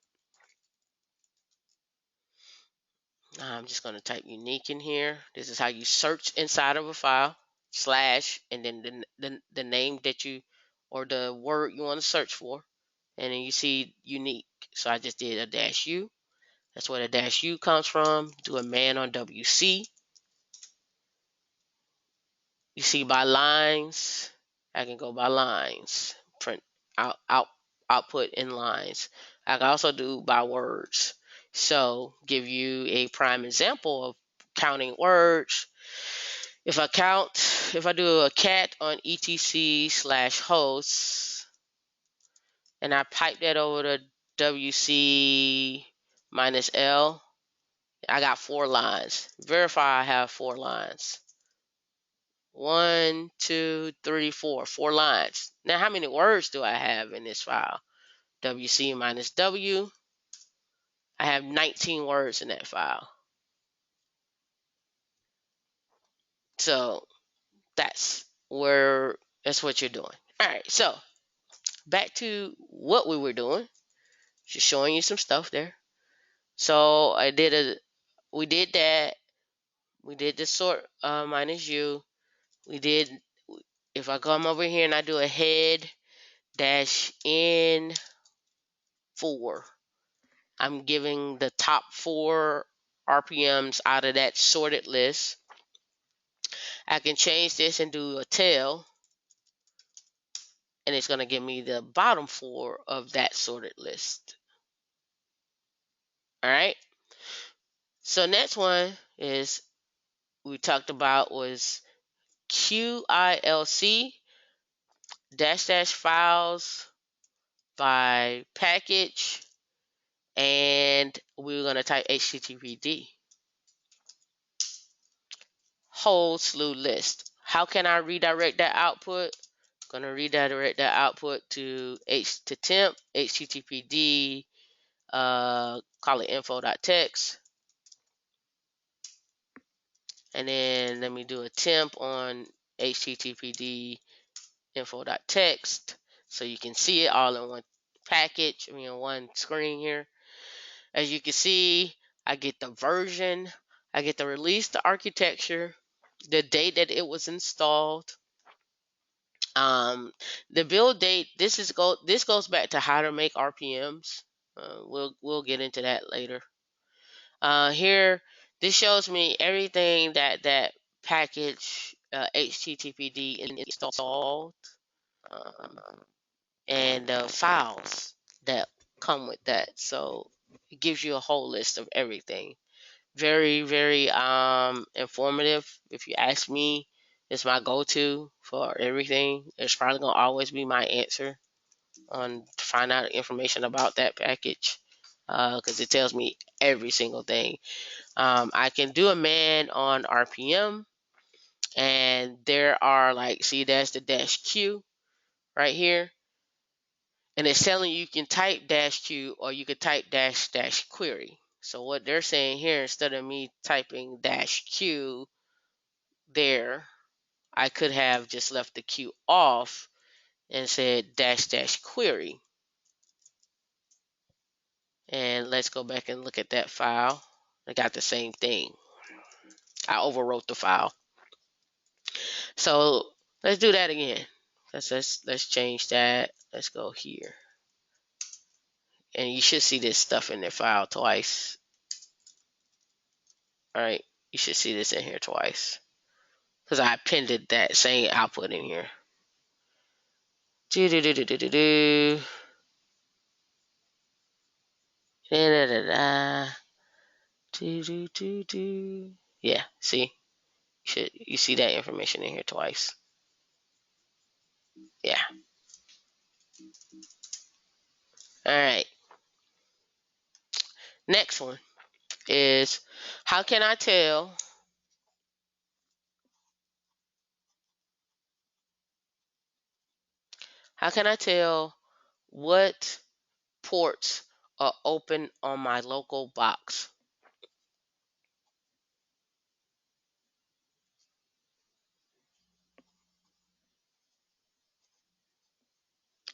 I'm just going to type unique in here. This is how you search inside of a file, slash, and then the name that you, or the word you want to search for. And then you see unique. So I just did a dash U. That's where the dash U comes from. Do a man on WC. You see by lines. I can go by lines. Print output in lines. I can also do by words. So give you a prime example of counting words. If I do a cat on etc/hosts and I pipe that over to WC minus L, I got 4 lines. Verify I have 4 lines. 1, 2, 3, 4. 4 lines. Now, how many words do I have in this file? WC minus W. I have 19 words in that file. So that's what you're doing. All right. So back to what we were doing. Just showing you some stuff there. So we did that. We did the sort minus U. If I come over here and I do a head dash N4, I'm giving the top 4 RPMs out of that sorted list. I can change this and do a tail, and it's going to give me the bottom 4 of that sorted list. All right. So next one is we talked about was QILC -- files by package and we're going to type HTTPD. Whole slew list. How can I redirect that output? I'm going to redirect that output to temp, HTTPD, call it info.txt. And then let me do a temp on HTTPD info.txt so you can see it all in one package, one screen here. As you can see, I get the version, I get the release, the architecture, the date that it was installed, the build date. This goes back to how to make RPMs. We'll get into that later. Here, this shows me everything that package HTTPD installed, and the files that come with that. So it gives you a whole list of everything. Very, very informative. If you ask me, it's my go-to for everything. It's probably gonna always be my answer on to find out information about that package, because it tells me every single thing. I can do a man on RPM, and there are see, that's the -q right here, and it's telling you can type -q or you could type -- query. So what they're saying here, instead of me typing -q there, I could have just left the q off and said -- query. And let's go back and look at that file. I got the same thing. I overwrote the file. So let's do that again. Let's change that. Let's go here. And you should see this stuff in the file twice. Alright, you should see this in here twice, because I appended that same output in here. Yeah, see? You see that information in here twice. Yeah. Alright. Next one is, how can I tell what ports are open on my local box?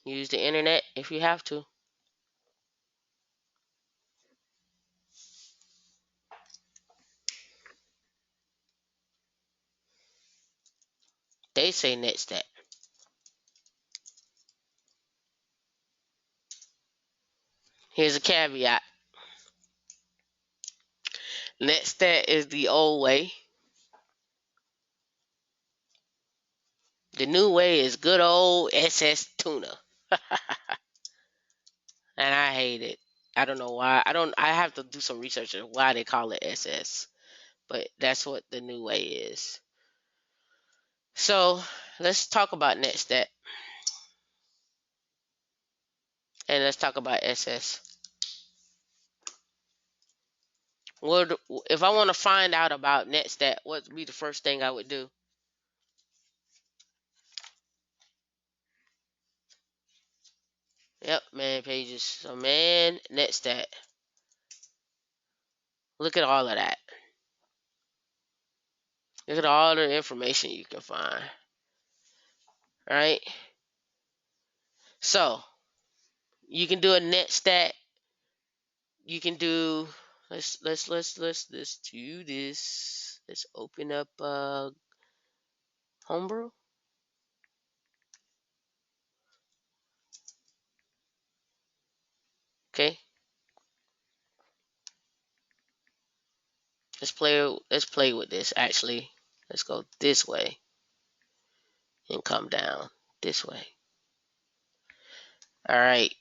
Use the internet if you have to. They say netstat. Here's a caveat. Netstat is the old way. The new way is good old SS tuna. And I hate it. I don't know why. I have to do some research on why they call it SS. But that's what the new way is. So let's talk about netstat. And let's talk about SS. If I want to find out about netstat, what would be the first thing I would do? Yep, man pages. So man netstat. Look at all of that. Look at all the information you can find. Right? So you can do a netstat. You can do, let's do this. Let's open up Homebrew. Okay. Let's play with this actually. Let's go this way and come down this way. Alright.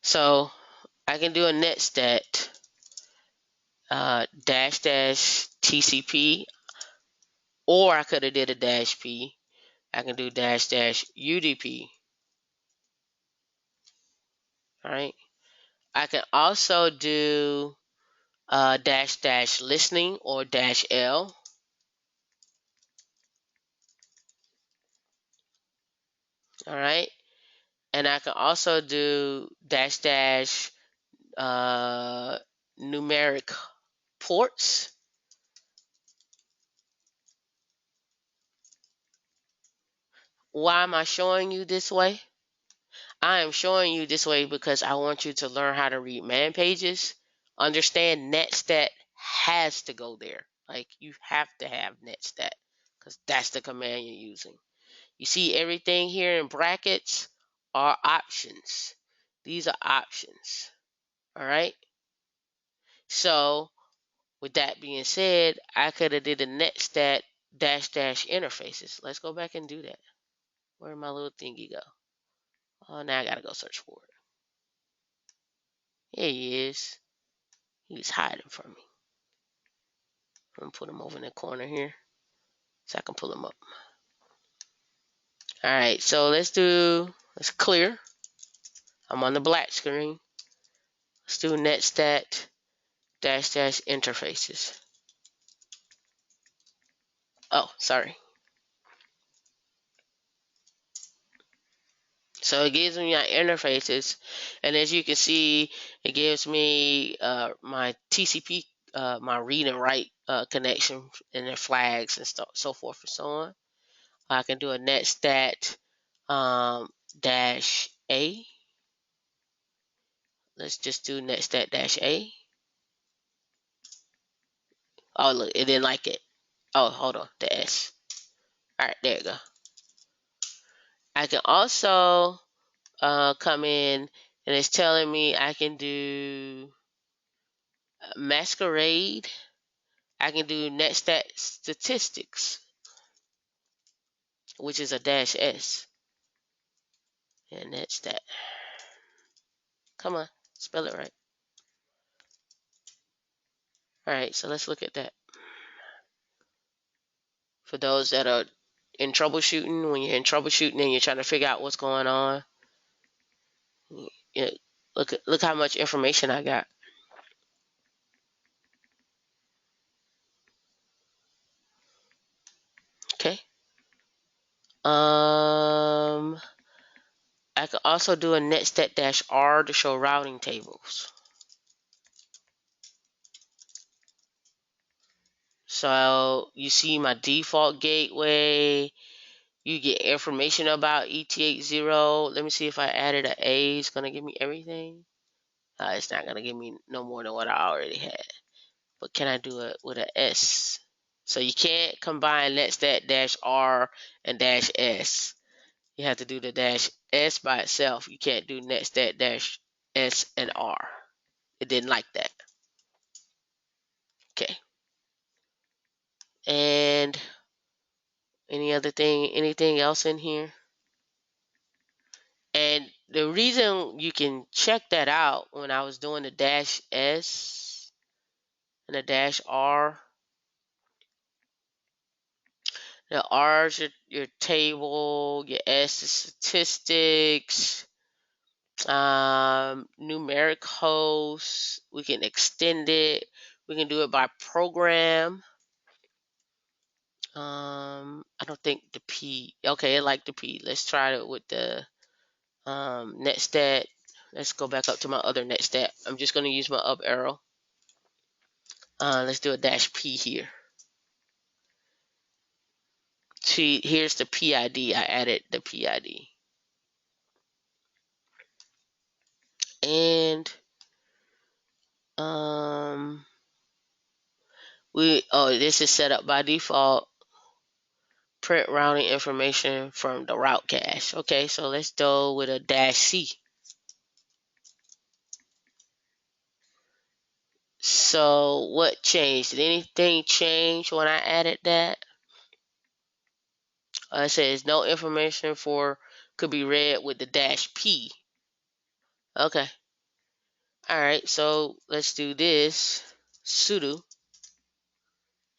So I can do a netstat -- TCP, or I could have did a -p. I can do -- UDP. All right. I can also do -- listening or -L. All right. And I can also do numeric ports. Why am I showing you this way? I am showing you this way because I want you to learn how to read man pages. Understand netstat has to go there. Like, you have to have netstat because that's the command you're using. You see everything here in brackets are options. These are options. All right. So with that being said, I could have did a netstat -- interfaces. Let's go back and do that. Where did my little thingy go? Oh, now I gotta go search for it. Here he is. He's hiding from me. I'm gonna put him over in the corner here so I can pull him up. All right, so let's clear. I'm on the black screen. Let's do netstat -- interfaces. Oh, sorry. So it gives me my interfaces, and as you can see, it gives me my TCP, my read and write connection, and their flags and so forth and so on. I can do a netstat -A. Let's just do netstat -A. Oh, look, it didn't like it. Oh, hold on, the S. All right, there you go. I can also come in, and it's telling me I can do masquerade. I can do netstat statistics, which is a -S. And netstat. Come on, spell it right. All right, so let's look at that. For those that are in troubleshooting, when you're in troubleshooting and you're trying to figure out what's going on, you know, look how much information I got. Okay. I could also do a netstat -R to show routing tables. So you see my default gateway. You get information about ET80. Let me see if I added an A. It's going to give me everything. It's not going to give me no more than what I already had. But can I do it with an S? So you can't combine netstat -R and -S. You have to do the -S by itself. You can't do netstat -S and R. It didn't like that. Okay. And anything else in here? And the reason you can check that out, when I was doing the -S and the -R, the R is your table, your S is statistics, numeric hosts. We can extend it. We can do it by program. I don't think the P. Okay, I like the P. Let's try it with the netstat. Let's go back up to my other netstat. I'm just going to use my up arrow. Let's do a -P here. See, here's the PID. I added the PID. And this is set up by default. Print routing information from the route cache. Okay, so let's go with a -C. So what changed? Did anything change when I added that? It says no information could be read with the -P. Okay. All right, so let's do this. Sudo.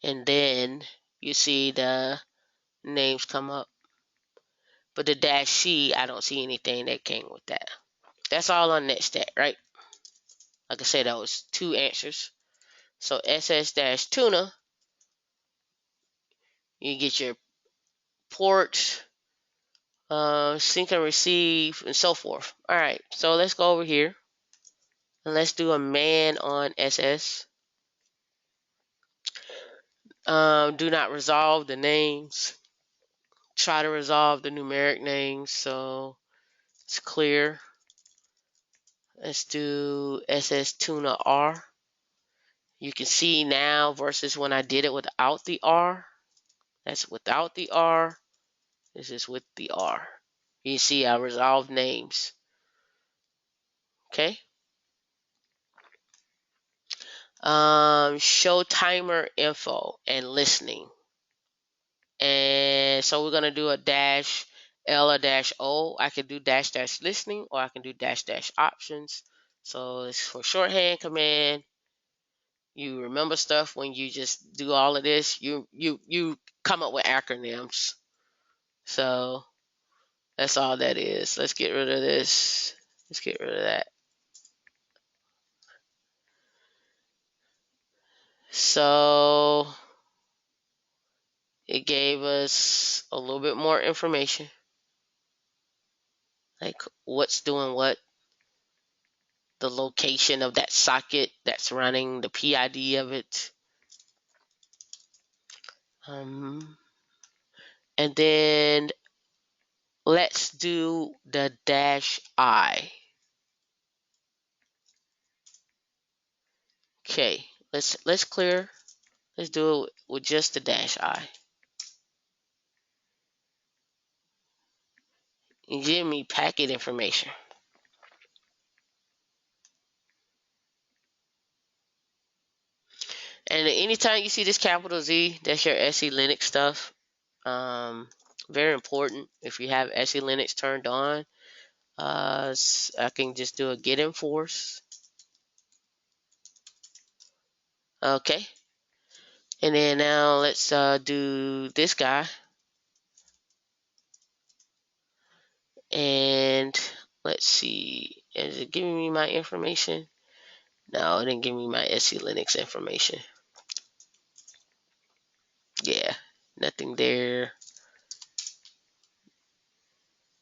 And then you see the names come up. But the -C, I don't see anything that came with that. That's all on NetStat, right? Like I said, that was 2 answers. So SS-tuna, you get your port, sync and receive, and so forth. All right, so let's go over here and let's do a man on SS. Do not resolve the names. Try to resolve the numeric names so it's clear. Let's do SS-tuna R. You can see now versus when I did it without the R. That's without the R. This is with the R. You see I resolved names. Okay. Show timer info and listening. And so we're going to do a dash L or dash O. I can do dash dash listening, or I can do dash dash options. So it's for shorthand command. You remember stuff when you just do all of this. You come up with acronyms. So that's all that is. Let's get rid of this. Let's get rid of that. So it gave us a little bit more information, like what's doing what, the location of that socket that's running, the PID of it. And then let's do the dash I. Okay, let's clear. Let's do it with just the dash I. And give me packet information. And anytime you see this capital Z, that's your SE Linux stuff. Very important. If you have SE Linux turned on, I can just do a git enforce. Okay. And then now let's do this guy. And let's see. Is it giving me my information? No, it didn't give me my SE Linux information. Yeah, nothing there.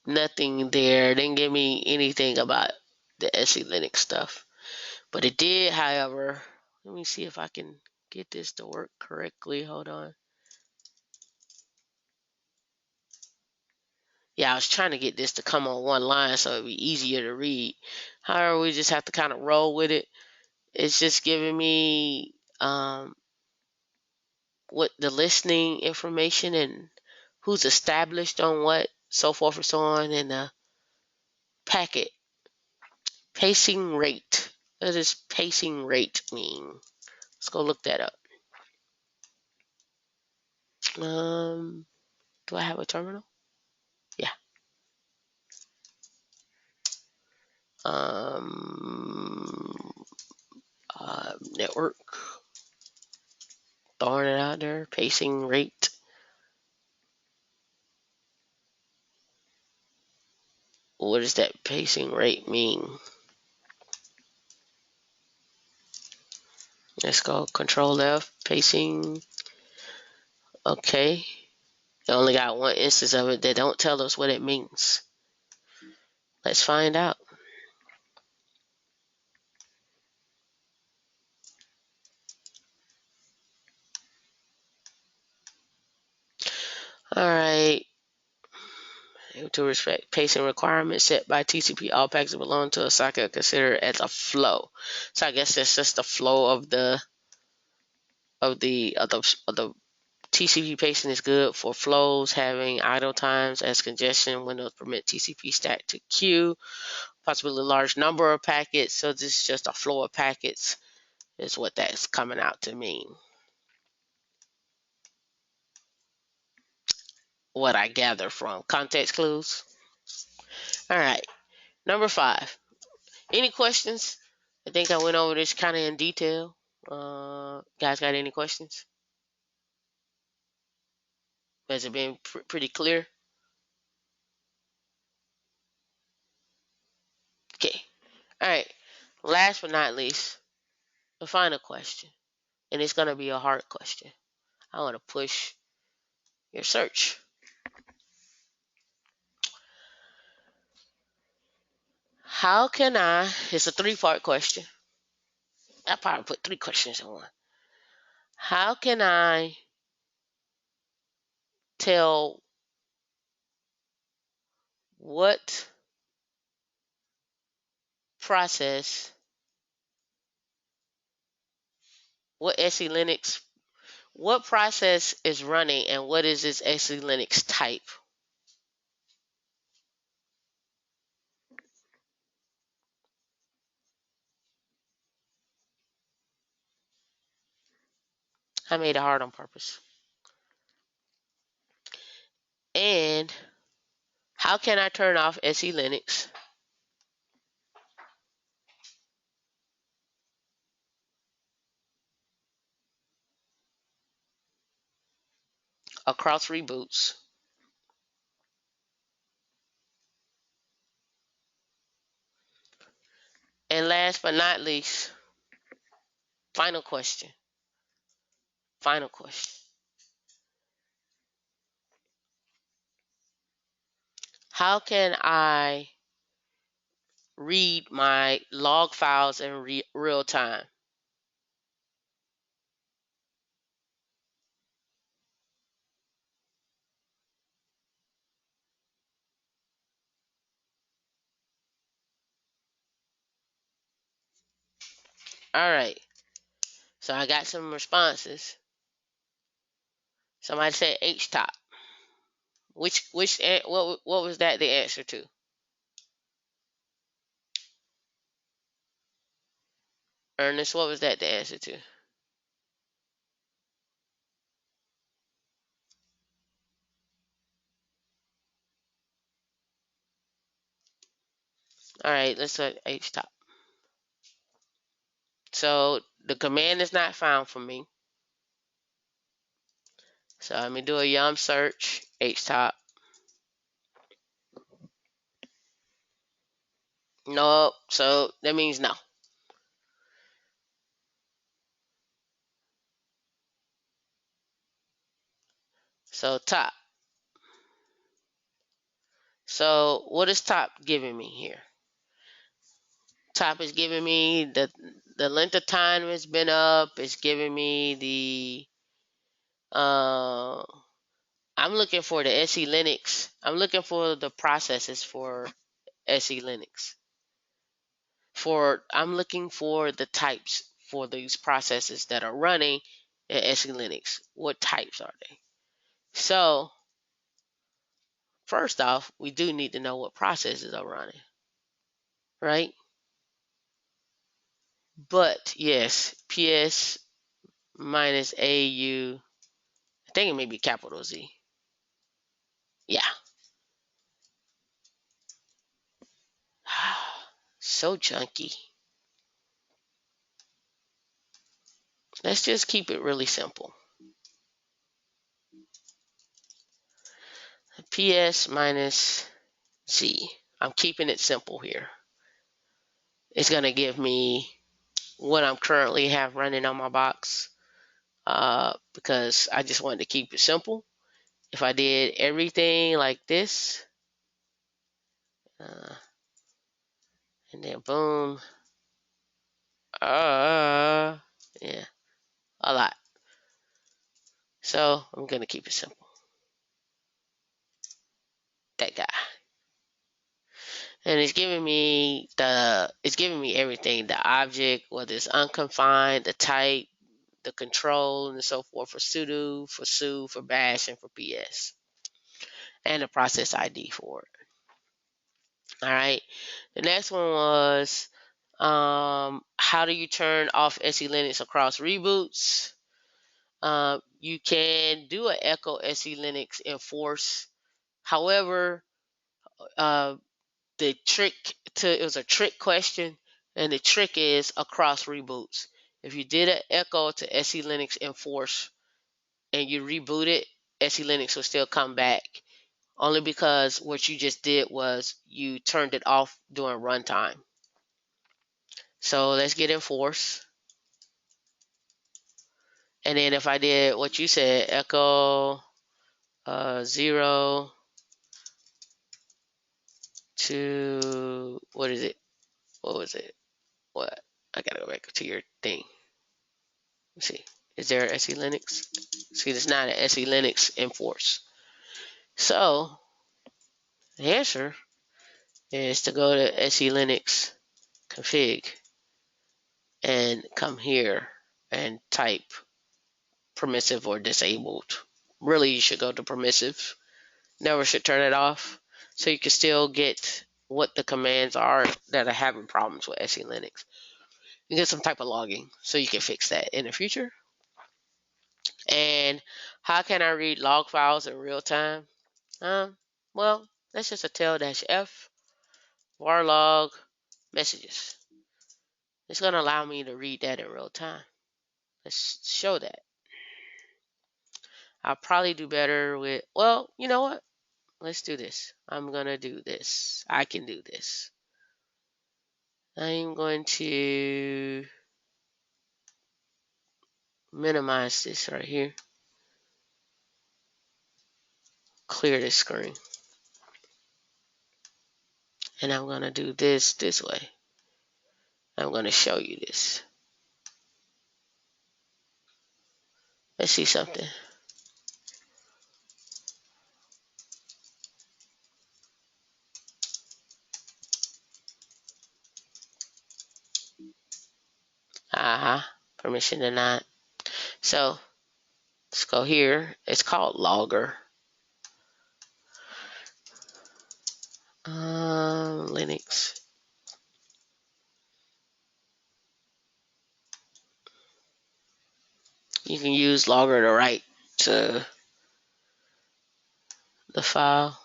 Nothing there. It didn't give me anything about the SE Linux stuff. But it did, however. Let me see if I can get this to work correctly. Hold on. Yeah, I was trying to get this to come on one line so it'd be easier to read. However, we just have to kind of roll with it. It's just giving me what the listening information and who's established on what, so forth and so on, and the packet pacing rate. What does pacing rate mean? Let's go look that up. Do I have a terminal? Yeah. Network. Throwing it out there. Pacing rate. What does that pacing rate mean? Let's go Control F. Pacing. Okay. They only got one instance of it. They don't tell us what it means. Let's find out. All right. To respect pacing requirements set by TCP, all packets belong to a socket are considered as a flow. So I guess that's just the flow of the TCP pacing is good for flows having idle times as congestion windows permit TCP stack to queue, possibly a large number of packets. So this is just a flow of packets is what that's coming out to mean. What I gather from context clues. All right, number 5. Any questions? I think I went over this kind of in detail. Guys, got any questions? Has it been pretty clear? Okay. All right. Last but not least, the final question, and it's gonna be a hard question. I want to push your search. How can I? It's a three-part question. I probably put three questions in one. How can I tell what process, what SE Linux, what process is running, and what is its SE Linux type? I made it hard on purpose. And how can I turn off SE Linux across reboots? And last but not least, final question. Final question. How can I read my log files in real time? All right. So I got some responses. Somebody said HTOP. What was that the answer to? Ernest, what was that the answer to? All right, let's look at HTOP. So the command is not found for me. So let me do a yum search, HTOP. Nope. So that means no. So top. So what is top giving me here? Top is giving me the length of time it's been up. It's giving me the I'm looking for the SE Linux. I'm looking for the processes for SE Linux. I'm looking for the types for these processes that are running in SE Linux. What types are they? So first off, we do need to know what processes are running, right? But yes, PS minus AU, I think it may be capital Z. Yeah. So junky. Let's just keep it really simple. PS minus Z. I'm keeping it simple here. It's going to give me what I'm currently have running on my box because I just wanted to keep it simple. If I did everything like this, and then boom, yeah, a lot. So I'm going to keep it simple. That guy. And it's giving me everything, the object, whether it's unconfined, the type, the control, and so forth for sudo, for su, for bash, and for ps, and the process ID for it. All right. The next one was how do you turn off SE Linux across reboots? You can do an echo SE Linux enforce. However, it was a trick question, and the trick is across reboots. If you did an echo to SE Linux enforce and you reboot it, SE Linux will still come back. Only because what you just did was you turned it off during runtime. So let's get enforce. And then if I did what you said, echo 0 to, what is it? What was it? What? I gotta go back to your thing. Let's see. Is there SE Linux? See, there's not an SE Linux enforce. So the answer is to go to SE Linux config and come here and type permissive or disabled. Really, you should go to permissive. Never should turn it off, so you can still get what the commands are that are having problems with SE Linux. You get some type of logging, so you can fix that in the future. And how can I read log files in real time? Well, that's just a tail-f var log messages. It's going to allow me to read that in real time. Let's show that. I'll probably do better with, well, you know what? Let's do this. I'm going to do this. I can do this. I'm going to minimize this right here. Clear this screen. And I'm going to do this way. I'm going to show you this. Let's see something. Permission denied. So let's go here. It's called logger. Linux. You can use logger to write to the file.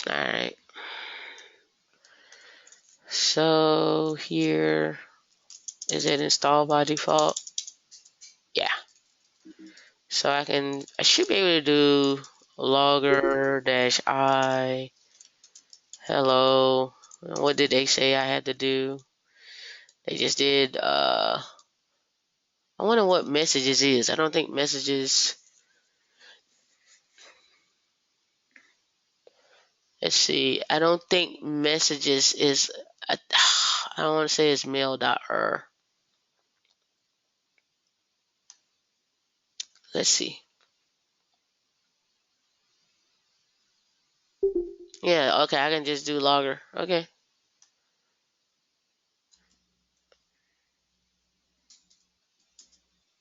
Alright. So here, is it installed by default? Yeah. So I should be able to do logger-i hello. What did they say I had to do? They just did, I wonder what messages is. I don't think messages, let's see. I don't think messages is, I don't want to say it's mail.er. Let's see. Yeah, okay, I can just do logger. Okay.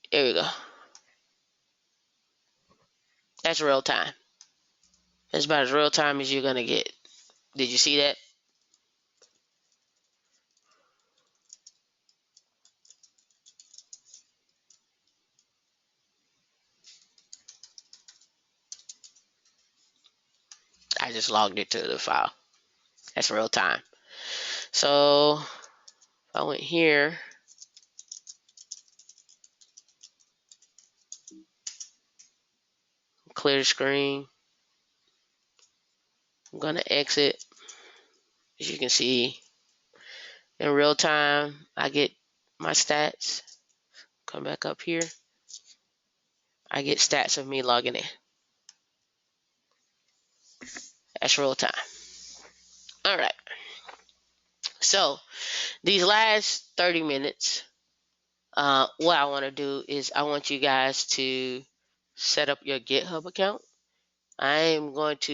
Here we go. That's real time. That's about as real time as you're going to get. Did you see that? I just logged it to the file. That's real time. So if I went here, clear the screen. I'm going to exit. As you can see, in real time, I get my stats. Come back up here. I get stats of me logging in. That's real time. All right. So these last 30 minutes, what I want to do is I want you guys to set up your GitHub account. I am going to